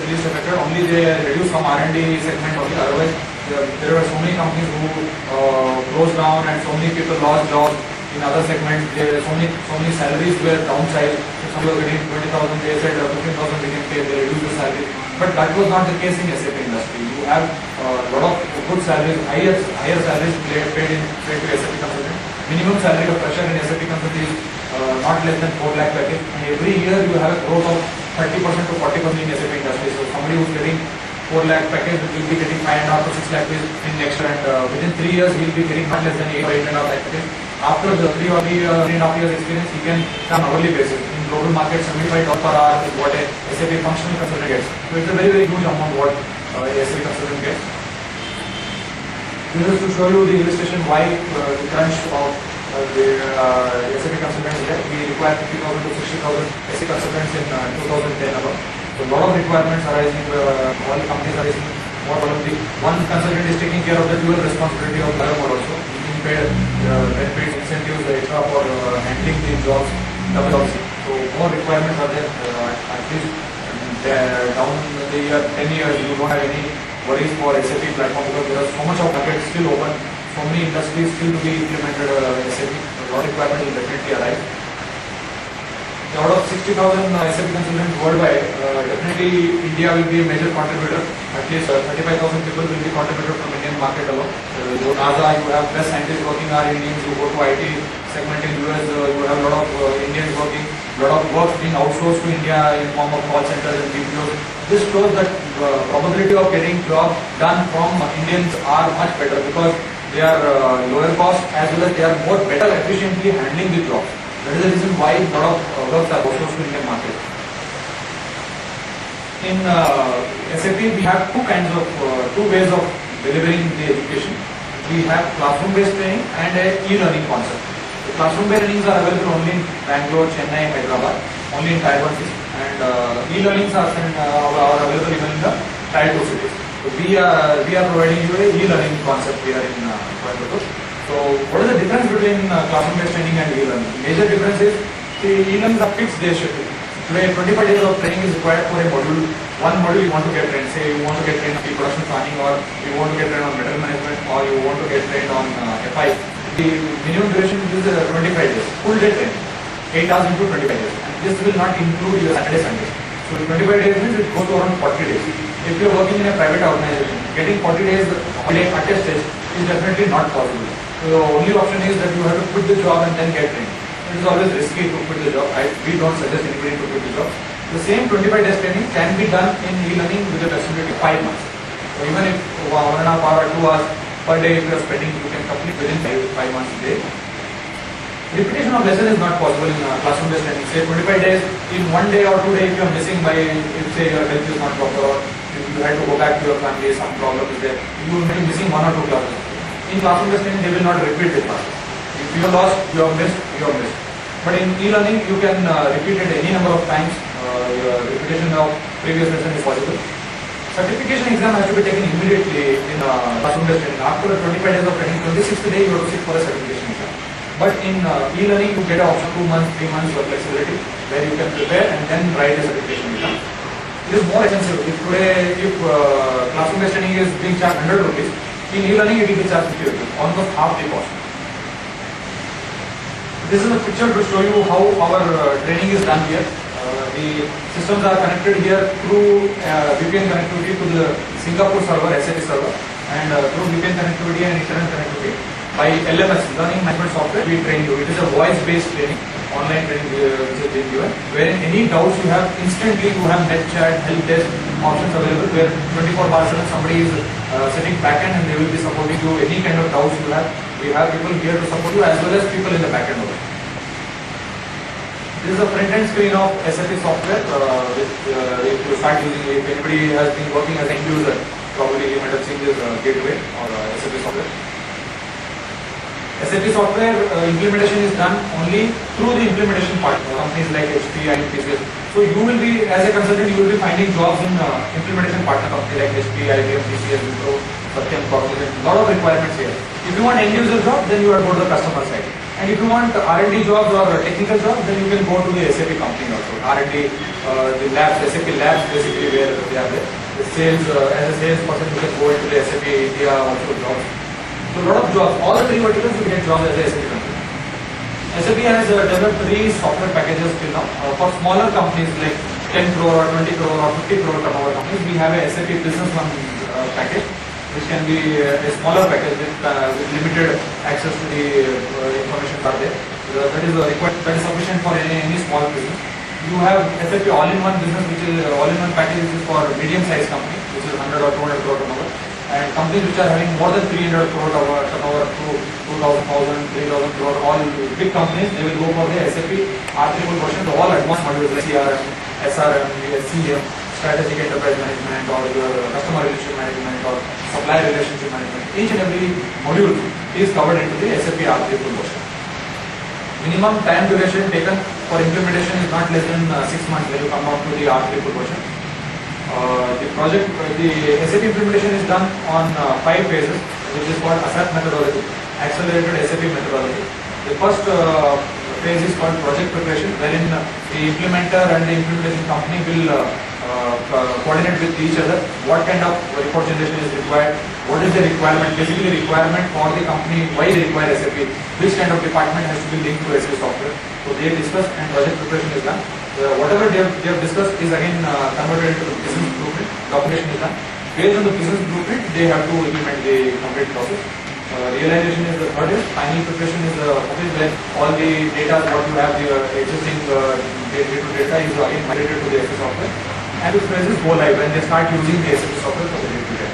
least affected. Only they reduce from R&D segment only. Otherwise, there were so many companies who closed down and so many people lost jobs in other segments. There were so many salaries were downsized. If some were getting 20,000, they said 15,000 we can pay. They reduced the salary. But that was not the case in SAP industry. You have a lot of good salaries, higher salaries paid to SAP consultant. Minimum salary of fresher in SAP consultant is not less than 4 lakh package. And every year you have a growth of 30% to 40% in SAP industry. So somebody who's getting 4 lakh package will be getting 5.5 to 6 lakh in next year, and within 3 years he will be getting not less than 8 or 8.5 lakh package. After the 3.5 years experience, he can come hourly basis. In global market, $75 per hour is what a SAP functional consultant gets. So it's a very huge amount what a SAP consultant gets. This is to show you the illustration why the crunch of the SAP consultants is there. We require 50,000 to 60,000 SAP consultants in 2010 above. So a lot of requirements arising, all companies are raising more volume. One consultant is taking care of the dual responsibility of the other one also. Being paid benefits, incentives, extra for handling the jobs, double also. So more requirements are there. At least down the year, 10 years, you don't have any worries for SAP platform because there is so much of market still open. So many industries still to be implemented SAP. A lot of requirements will definitely arise. Out of 60,000 SAP consultants worldwide, definitely India will be a major contributor. At least 35,000 people will be contributed from Indian market alone. NASA, you have best scientists working are Indians. You go to IT segment in US, you have a lot of Indians working. A lot of work being outsourced to India in form of call centers and BPOs. This shows that probability of getting job done from Indians are much better because they are lower cost as well as they are more better efficiently handling the job. That is the reason why a lot of works are outsourced to Indian market. In SAP, we have two ways of delivering the education. We have classroom-based training and e-learning concept. The classroom-based trainings are available only in Bangalore, Chennai, Hyderabad, only in Tier 1 cities, and e-learnings are available even in the Tier 2 cities. So we are providing you a e-learning concept here in Coimbatore. So what is the difference between classroom-based training and e-learning? Major difference is the e-learning are fixed day schedule. Today 25 days of training is required for a module. One module you want to get trained, say you want to get trained on production planning, or you want to get trained on material management, or you want to get trained on FI. The minimum duration is 25 days, full day training, 8 hours into 25 days. And this will not include your Saturday, Sunday. So 25 days means it goes to around 40 days. If you are working in a private organization, getting 40 days holiday attested is definitely not possible. So the only option is that you have to quit the job and then get trained. It is always risky to quit the job. We don't suggest anybody to quit the job. The same 25 days training can be done in e-learning with a flexibility of 5 months. So even if 1.5 hour or 2 hours per day if you are spending, you can complete within 5 months a day. Repetition of lesson is not possible in classroom-based training. Say 25 days, in 1 day or 2 days if you are missing by, if say your health is not proper or if you had to go back to your family, some problem is there, you will be missing 1 or 2 classes. In classroom-based training, they will not repeat the classes. If you are lost, you have missed, you have missed. But in e-learning, you can repeat it any number of times. Repetition of previous lesson is possible. Certification exam has to be taken immediately in classroom-based training. After 25 days of training, 26th day you have to sit for a certification exam. But in e-learning, you get an option 2 months, 3 months of flexibility where you can prepare and then write a certification exam. It is more expensive. If classroom-based training is being charged 100 rupees, in e-learning it will be charged 50 rupees, almost half the cost. This is a picture to show you how our training is done here. The systems are connected here through VPN connectivity to the Singapore server, SAP server, and through VPN connectivity and internet connectivity. By LMS, Learning Management Software, we train you. It is a voice-based training, online training which is being given. Wherein any doubts you have, instantly you have net chat, help desk options available, where 24/7 somebody is sitting backend and they will be supporting you. Any kind of doubts you have, we have people here to support you as well as people in the backend also. This is a front-end screen of SAP software, which if you start using, if anybody has been working as an end user, probably you might have seen this gateway or SAP software. SAP software implementation is done only through the implementation part, companies like HP, IBM, TCS. So you will be, as a consultant, you will be finding jobs in implementation partner companies like HP, IBM, TCS, Wipro, Satyam, Cognizant. A lot of requirements here. If you want end user job, then you have to go to the customer side. And if you want R&D jobs or technical jobs, then you can go to the SAP company also. R&D, the labs, SAP labs basically where they are there. The sales, as a sales person, you can go into the SAP India also jobs. So a lot of jobs, all the three verticals you get jobs as a SAP company. SAP has developed 3 software packages till now. For smaller companies like 10 crore or 20 crore or 50 crore turnover companies, we have a SAP Business One package, which can be a smaller package with limited access to the information are there. That is required, that is sufficient for any small business. You have SAP All-in-One Business, which is all-in-one package, which is for medium-sized company, which is 100 or 200 crore turnover. And companies which are having more than 300 crore turnover to 2,000, 3,000 crore, all big companies, they will go for the SAP R3 version, the all advanced modules like CRM, SRM, CM, strategic enterprise management, or your customer relationship management, or supplier relationship management. Each and every module is covered into the SAP R3 version. Minimum time duration taken for implementation is not less than 6 months when you come out to the R3 version. The SAP implementation is done on 5 phases, which is called ASAP methodology, accelerated SAP methodology. The first phase is called project preparation, wherein the implementer and the implementation company will coordinate with each other what kind of report generation is required, what is the requirement, basically requirement for the company, why they require SAP, which kind of department has to be linked to SAP software. So they discuss and project preparation is done. Whatever they have discussed is again converted into the business blueprint. Documentation is done. Based on the business blueprint, they have to implement the complete process. Realization is the third is. Final preparation is the phase when all the data, what you have, the existing data is again migrated to the SAP software. And this phase is go live when they start using the SAP software for the day-to-day.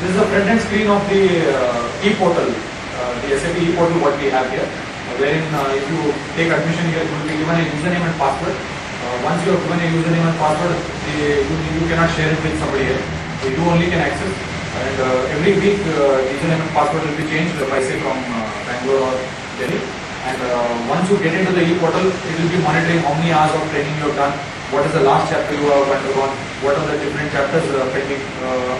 This is the front-end screen of the e-portal, the SAP e-portal what we have here. Wherein if you take admission here, you will be given a username and password. Once you have given a username and password, you cannot share it with somebody else. You only can access. And every week, username and password will be changed by say from Bangalore or Delhi. And once you get into the e-portal, it will be monitoring how many hours of training you have done, what is the last chapter you have undergone, what are the different chapters pending.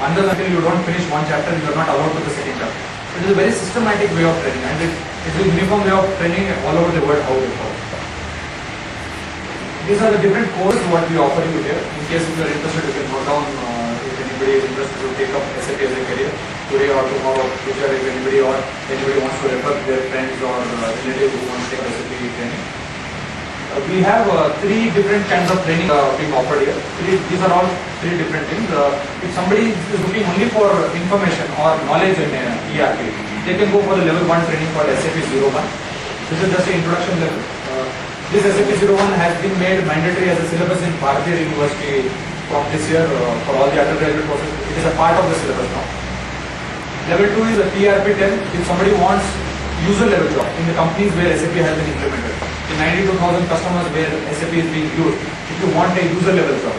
Until you don't finish one chapter, you are not allowed to the second chapter. It is a very systematic way of training, and it is a uniform way of training all over the world how they follow. These are the different courses what we offer you here. In case if you are interested, you can note down if anybody is interested to take up SAP as a career today or tomorrow, future, if anybody wants to refer their friends or relatives who want to take SAP training. We have 3 different kinds of training being offered here. These are all 3 different things. If somebody is looking only for information or knowledge in ERP, they can go for the level 1 training called SAP 01. This is just an introduction level. This SAP 01 has been made mandatory as a syllabus in Bharatiya University from this year for all the undergraduate courses. It is a part of the syllabus now. Level 2 is a TRP 10. If somebody wants user level job in the companies where SAP has been implemented. In 92,000 customers where SAP is being used, if you want a user level job,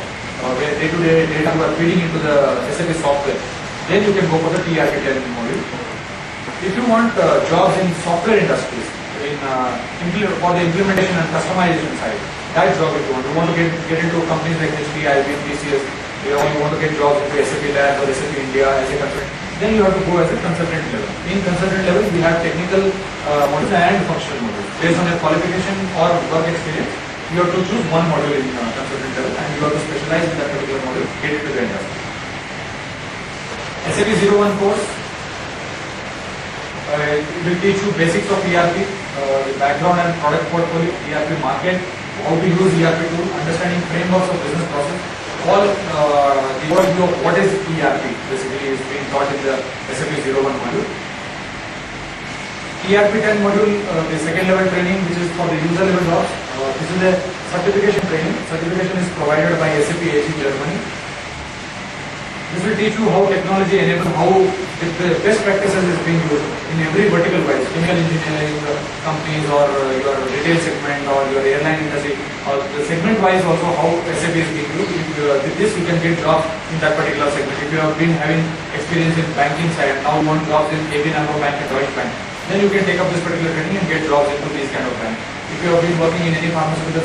where day-to-day data you are feeding into the SAP software, then you can go for the TRP 10 module. If you want jobs in software industries, for the implementation and customization side, that job if you want to get into companies like HP, IBM, TCS, you want to get jobs into SAP Labs or SAP India as a consultant, then you have to go as a consultant level. In consultant level, we have technical modules and functional modules. Based on your qualification or work experience, you have to choose one module in consultant level and you have to specialize in that particular module, get into the industry. SAP 01 course will teach you basics of ERP, the background and product portfolio, ERP market, how to use ERP tool, understanding frameworks of business process. All the overview of what is ERP basically is being taught in the SAP 01 module. ERP 10 module, the second level training, which is for the user level jobs. This is a certification training. Certification is provided by SAP AG Germany. This will teach you how technology enables, how the best practices is being used in every vertical wise, chemical engineering companies or your retail segment or your airline industry, or the segment wise also how SAP is being used. With this you can get jobs in that particular segment. If you have been having experience in banking side, now you want jobs in ABN AMRO Bank and Deutsche Bank, then you can take up this particular training and get jobs into these kind of banks. If you have been working in any pharmaceutical